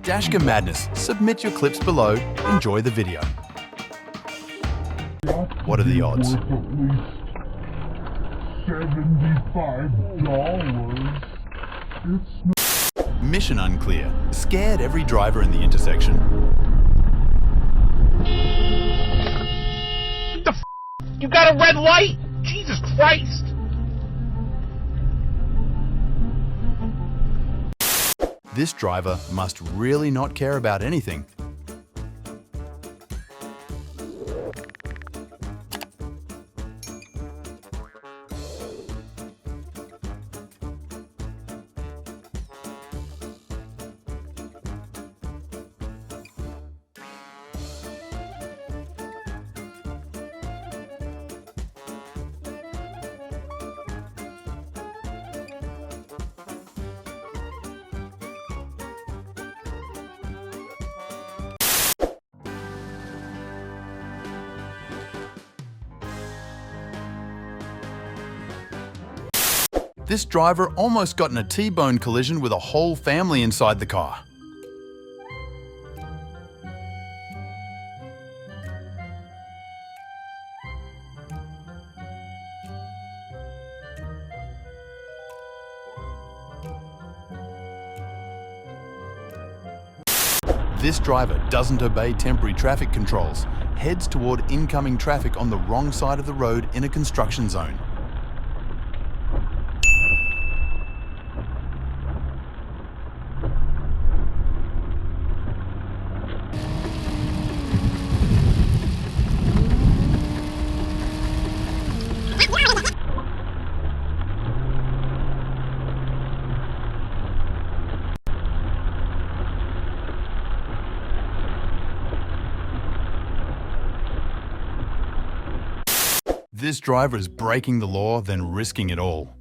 Dashcam Madness. Submit your clips below. Enjoy the video. What are the odds? Worth at least $75. It's not. Mission unclear. Scared every driver in the intersection. You got a red light! Jesus Christ! This driver must really not care about anything. This driver almost got in a T-bone collision with a whole family inside the car. This driver doesn't obey temporary traffic controls, heads toward incoming traffic on the wrong side of the road in a construction zone. This driver is breaking the law, then risking it all.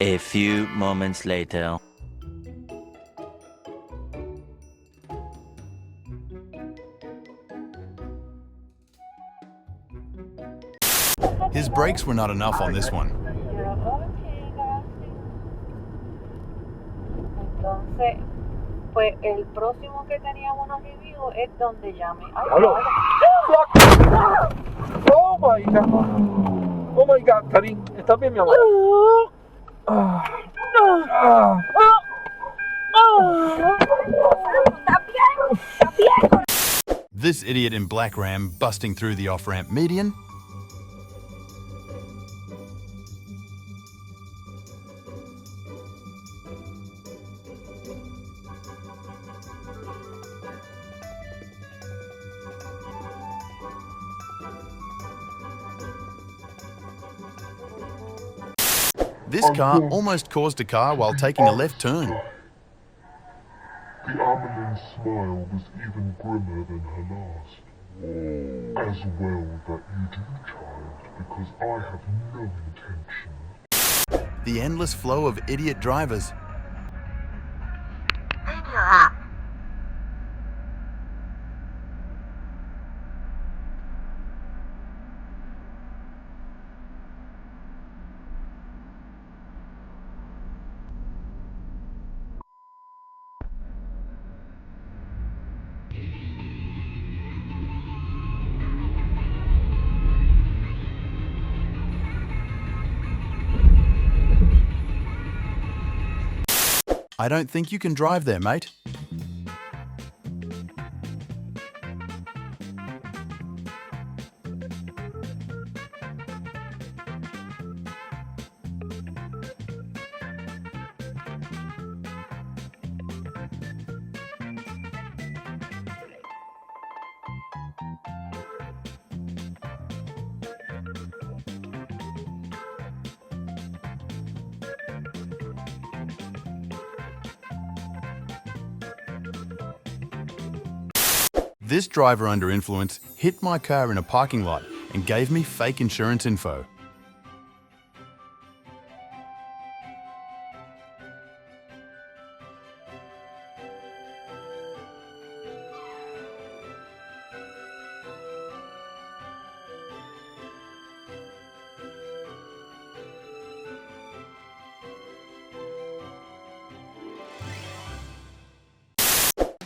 A few moments later. His brakes were not enough on this one. Entonces, pues el próximo que teníamos una review es donde llame. Oh my God! Oh my God, Karin, ¿estás bien, mi amor? This idiot in black Ram busting through the off-ramp median. This car almost caused a car while taking a left turn. The Amelin smile was even grimmer than her last. As well that you do, child, because I have no intention. The endless flow of idiot drivers. I don't think you can drive there, mate. This driver under influence hit my car in a parking lot and gave me fake insurance info.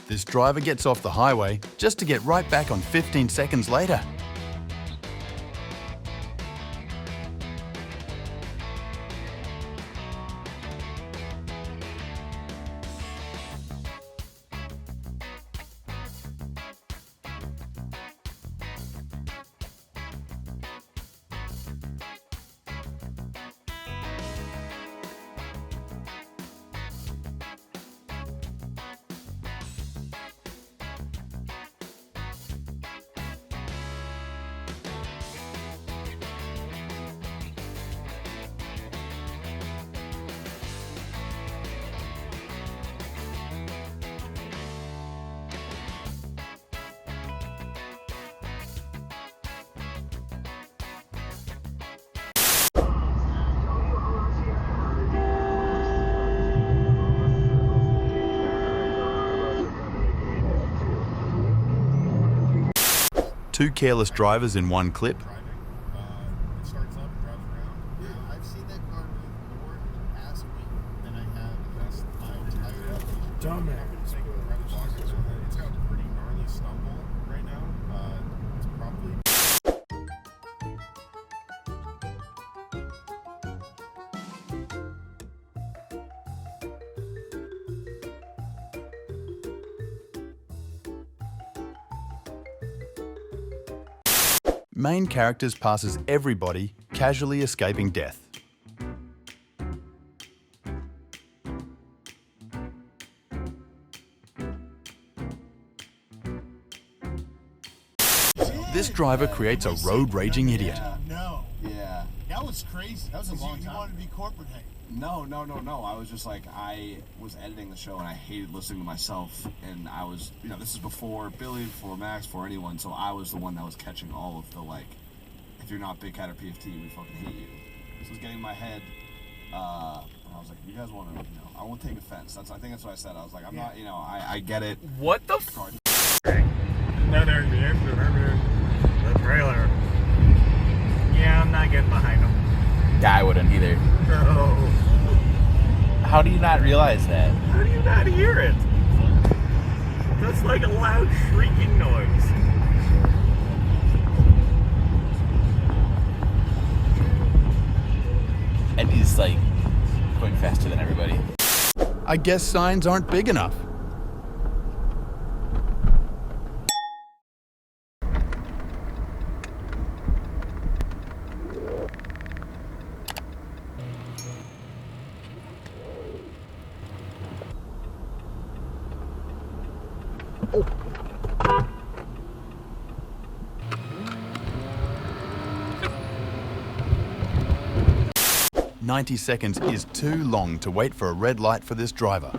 This driver gets off the highway just to get right back on 15 seconds later. Two careless drivers in one clip. It starts up and drives around. Yeah, I've seen that car move more in the past week than I have my entire dumbass. It's got a pretty gnarly stumble right now. It's probably. Main characters passes everybody, casually escaping death. This driver creates a road-raging idiot. No. Yeah. That was crazy. That was a long time. You wanted to be corporate head. No. I was just like, I was editing the show and I hated listening to myself. And I was, this is before Billy, before Max, before anyone. So I was the one that was catching all of the, like, if you're not Big Cat or PFT, we fucking hate you. This was getting in my head. And I was like, you guys want to, I won't take offense. I think that's what I said. I was like, I'm not, I get it. What the f? Another the trailer. Yeah, I'm not getting behind him. Yeah, I wouldn't either. No. How do you not realize that? How do you not hear it? That's like a loud shrieking noise. And he's like going faster than everybody. I guess signs aren't big enough. Oh. 90 seconds is too long to wait for a red light for this driver.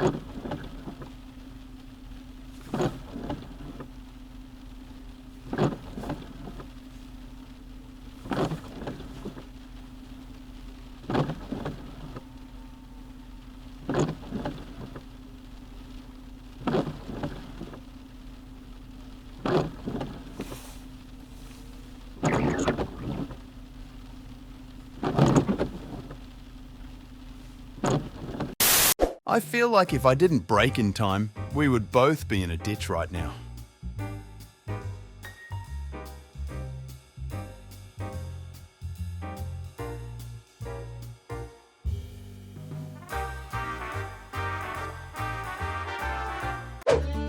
I feel like if I didn't brake in time, we would both be in a ditch right now.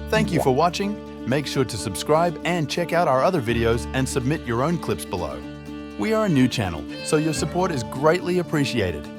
Thank you for watching. Make sure to subscribe and check out our other videos and submit your own clips below. We are a new channel, so your support is greatly appreciated.